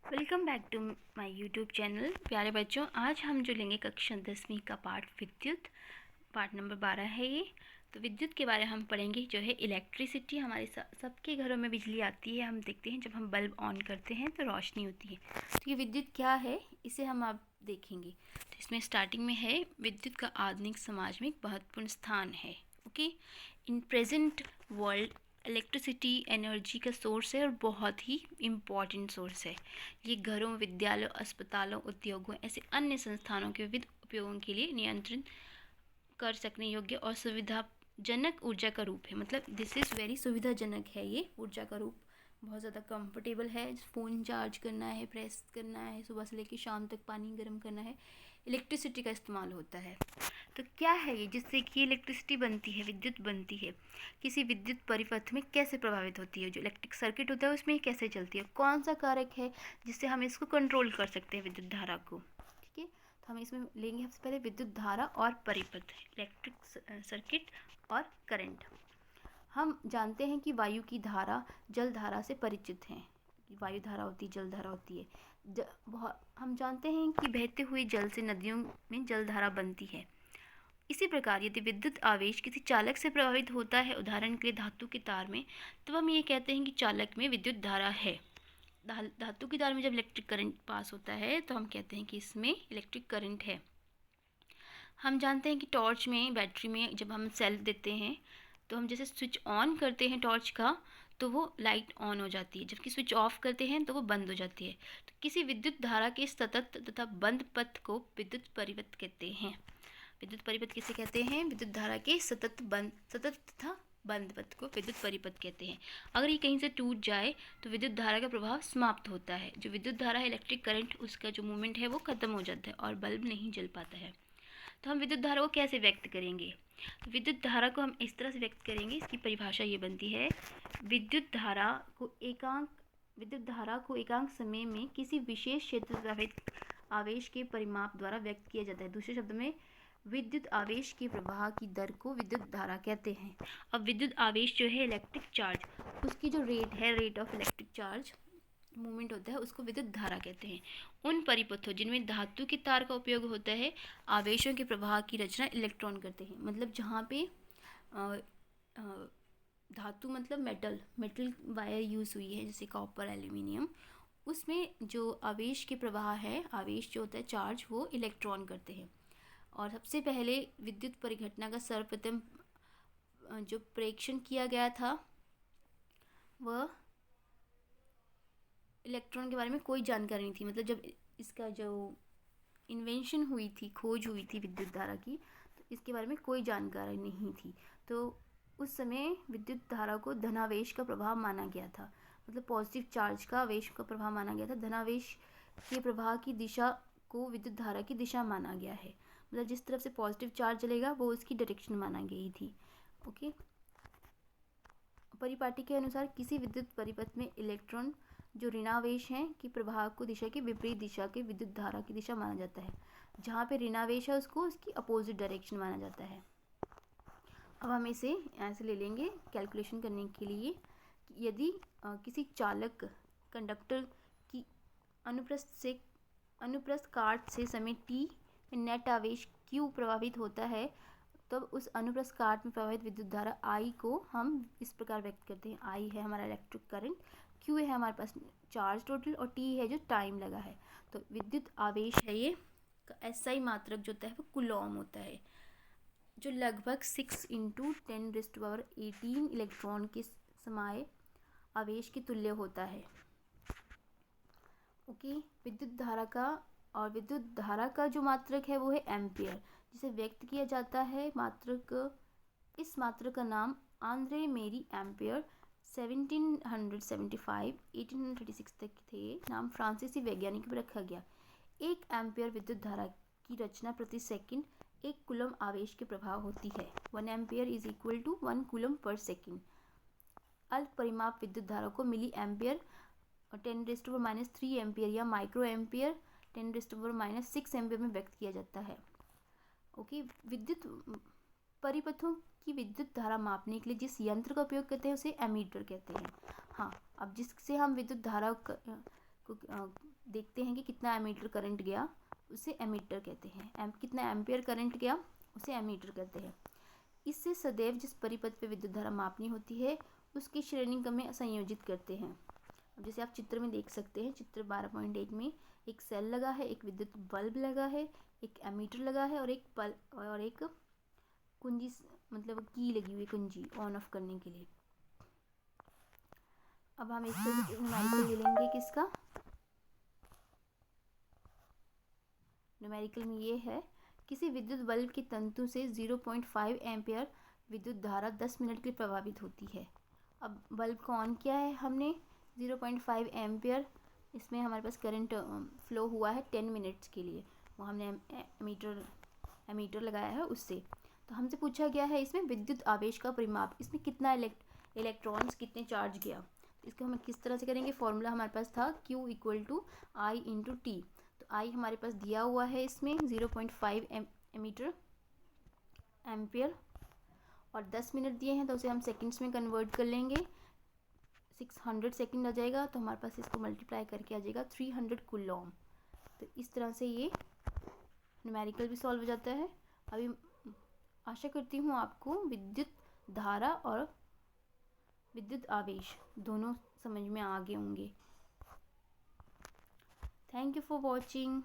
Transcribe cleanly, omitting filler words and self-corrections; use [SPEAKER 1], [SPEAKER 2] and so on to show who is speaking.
[SPEAKER 1] Welcome back to my YouTube channel. प्यारे बच्चों, आज हम जो लेंगे कक्षा 10वीं का पाठ विद्युत, पाठ नंबर 12 है ये। तो विद्युत के बारे में हम पढ़ेंगे जो है इलेक्ट्रिसिटी। हमारे सबके घरों में बिजली आती है, हम देखते हैं जब हम बल्ब ऑन करते हैं तो रोशनी होती है। तो ये विद्युत क्या है, इसे हम अब देखेंगे। तो इसमें स्टार्टिंग में है, विद्युत का आधुनिक समाज में एक महत्वपूर्ण स्थान है। Okay, in present world electricity energy का सोर्स है और बहुत ही इम्पॉर्टेंट सोर्स है। ये घरों, विद्यालयों, अस्पतालों, उद्योगों, ऐसे अन्य संस्थानों के विविध उपयोगों के लिए नियंत्रित कर सकने योग्य और सुविधाजनक ऊर्जा का रूप है। मतलब दिस इज़ वेरी सुविधाजनक है ये ऊर्जा का रूप। बहुत ज़्यादा कंफर्टेबल है। फ़ोन चार्ज करना है, प्रेस करना है, सुबह से लेकर शाम तक पानी गर्म करना है, इलेक्ट्रिसिटी का इस्तेमाल होता है। तो क्या है ये जिससे कि इलेक्ट्रिसिटी बनती है, विद्युत बनती है? किसी विद्युत परिपथ में कैसे प्रभावित होती है? जो इलेक्ट्रिक सर्किट होता है उसमें ये कैसे चलती है? कौन सा कारक है जिससे हम इसको कंट्रोल कर सकते हैं, विद्युत धारा को? ठीक है, तो हम इसमें लेंगे सबसे पहले विद्युत धारा और परिपथ, इलेक्ट्रिक सर्किट और करंट। हम जानते हैं कि वायु की धारा जल धारा से परिचित हैं। वायु धारा होती है, जल धारा होती है। हम जानते हैं कि बहते हुए जल से नदियों में जल धारा बनती है। इसी प्रकार यदि विद्युत आवेश किसी चालक से प्रभावित होता है, उदाहरण के लिए धातु के तार में, तो हम ये कहते हैं कि चालक में विद्युत धारा है। धातु की तार में जब इलेक्ट्रिक करंट पास होता है तो हम कहते हैं कि इसमें इलेक्ट्रिक करंट है। हम जानते हैं कि टॉर्च में, बैटरी में जब हम सेल देते हैं तो हम जैसे स्विच ऑन करते हैं टॉर्च का तो वो लाइट ऑन हो जाती है, जबकि स्विच ऑफ करते हैं तो वो बंद हो जाती है। तो किसी विद्युत धारा के सतत तथा बंद पथ को विद्युत परिपथ कहते हैं। विद्युत परिपथ किसे कहते हैं? विद्युत धारा के सतत तथा बंद पथ को विद्युत परिपथ कहते हैं। अगर ये कहीं से टूट जाए तो विद्युत धारा का प्रभाव समाप्त होता है। जो विद्युत धारा है, इलेक्ट्रिक करंट, उसका जो मूवमेंट है वो खत्म हो जाता है और बल्ब नहीं जल पाता है। तो हम विद्युत धारा को कैसे व्यक्त करेंगे? तो विद्युत धारा को हम इस तरह से व्यक्त करेंगे, इसकी परिभाषा ये बनती है, विद्युत धारा को एकांक समय में किसी विशेष क्षेत्र में प्रवाहित आवेश के परिमाप द्वारा व्यक्त किया जाता है। दूसरे शब्द में, विद्युत आवेश के प्रवाह की दर को विद्युत धारा कहते हैं। अब विद्युत आवेश जो है, इलेक्ट्रिक चार्ज, उसकी जो रेट है, rate of electric charge movement होता है, उसको विद्युत धारा कहते हैं। उन परिपथों जिनमें धातु के तार का उपयोग होता है, आवेशों के प्रवाह की रचना इलेक्ट्रॉन करते हैं। मतलब जहाँ पे धातु मतलब मेटल वायर यूज़ हुई है, जैसे कॉपर, एल्यूमिनियम, उसमें जो आवेश के प्रवाह है, आवेश जो होता है चार्ज, वो इलेक्ट्रॉन करते हैं। और सबसे पहले विद्युत परिघटना का सर्वप्रथम जो प्रेक्षण किया गया था, वह इलेक्ट्रॉन के बारे में कोई जानकारी नहीं थी। मतलब जब इसका जो इन्वेंशन हुई थी, खोज हुई थी विद्युत धारा की, तो इसके बारे में कोई जानकारी नहीं थी। तो उस समय विद्युत धारा को धनावेश का प्रभाव माना गया था। मतलब पॉजिटिव चार्ज का आवेश का प्रभाव माना गया था। धनावेश के प्रवाह की दिशा को विद्युत धारा की दिशा माना गया है। मतलब जिस तरफ से पॉजिटिव चार्ज चलेगा वो उसकी डायरेक्शन माना गई थी। ओके, परिपाटी के अनुसार किसी विद्युत परिपथ में इलेक्ट्रॉन जो ऋणावेश हैं कि प्रवाह को दिशा के विपरीत दिशा के विद्युत धारा की दिशा माना जाता है। जहाँ पे ऋणावेश है उसको उसकी अपोजिट डायरेक्शन माना जाता है। अब हम इसे ऐसे ले लेंगे कैलकुलेशन करने के लिए कि यदि किसी चालक कंडक्टर की अनुप्रस्थ काट से समय t में नेट आवेश q प्रभावित होता है, तब उस अनुप्रस्थ काट में प्रवाहित विद्युत धारा I को हम इस प्रकार व्यक्त करते हैं। I है हमारा इलेक्ट्रिक करंट, Q है हमारे पास चार्ज टोटल, और T है जो टाइम लगा है। तो विद्युत आवेश है ये, SI मात्रक जो होता है वो कूलॉम होता है, जो लगभग 6 × 10⁻18 इलेक्ट्रॉन के समाये आवेश के तुल्य होता है। ओके, विद्युत धारा का जो मात्रक है वो है एम्पियर, जिसे व्यक्त किया जाता है इस मात्रक का नाम आंद्रे मेरी एम्पियर 1775-1836 तक थे, नाम फ्रांसीसी वैज्ञानिक पर रखा गया। 1 एम्पियर विद्युत धारा की रचना प्रति सेकंड 1 कूलम आवेश के प्रभाव होती है। 1 ampere is equal to 1 coulomb per second. अल्प परिमाप विद्युत धारा को मिली एम्पियर 10⁻³ एम्पियर या माइक्रो एम्पियर 10⁻6 एम्पियर में व्यक्त किया जाता है। ओके, विद्युत परिपथों की विद्युत धारा मापने के लिए जिस यंत्र का उपयोग करते हैं उसे एमीटर कहते हैं। हाँ, अब जिससे हम विद्युत धारा को देखते हैं कि कितना एमीटर करंट गया, उसे एमीटर कहते हैं। कितना एम्पियर करंट गया, उसे एमीटर कहते हैं। इससे सदैव जिस परिपथ पे विद्युत धारा मापनी होती है उसकी श्रेणी क्रम में संयोजित करते हैं। अब जैसे आप चित्र में देख सकते हैं, चित्र 12.1 में एक सेल लगा है, एक विद्युत बल्ब लगा है, एक एमीटर लगा है और एक कुंजी, मतलब की लगी हुई कुंजी ऑन ऑफ करने के लिए। अब हम इससे न्यूमेरिकल ले लेंगे किसका, न्यूमेरिकल में ये है, किसी विद्युत बल्ब के तंतु से 0.5 एम्पियर विद्युत धारा 10 मिनट के लिए प्रभावित होती है। अब बल्ब को ऑन किया है हमने, 0.5 एम्पियर इसमें हमारे पास करंट फ्लो हुआ है 10 मिनट्स के लिए, वो हमने एमीटर लगाया है उससे। तो हमसे पूछा गया है इसमें विद्युत आवेश का परिमाप, इसमें कितना इलेक्ट्रॉन्स, कितने चार्ज गया। तो इसको हम किस तरह से करेंगे, फॉर्मूला हमारे पास था Q = I × T। तो I हमारे पास दिया हुआ है इसमें 0.5 एम्पियर और 10 मिनट दिए हैं, तो उसे हम सेकंड्स में कन्वर्ट कर लेंगे। 600 सेकंड आ जाएगा, तो हमारे पास इसको मल्टीप्लाई करके आ जाएगा 300 कूलॉम। तो इस तरह से ये न्यूमेरिकल भी सॉल्व हो जाता है। अभी आशा करती हूँ आपको विद्युत धारा और विद्युत आवेश दोनों समझ में आ गए होंगे। Thank you for watching.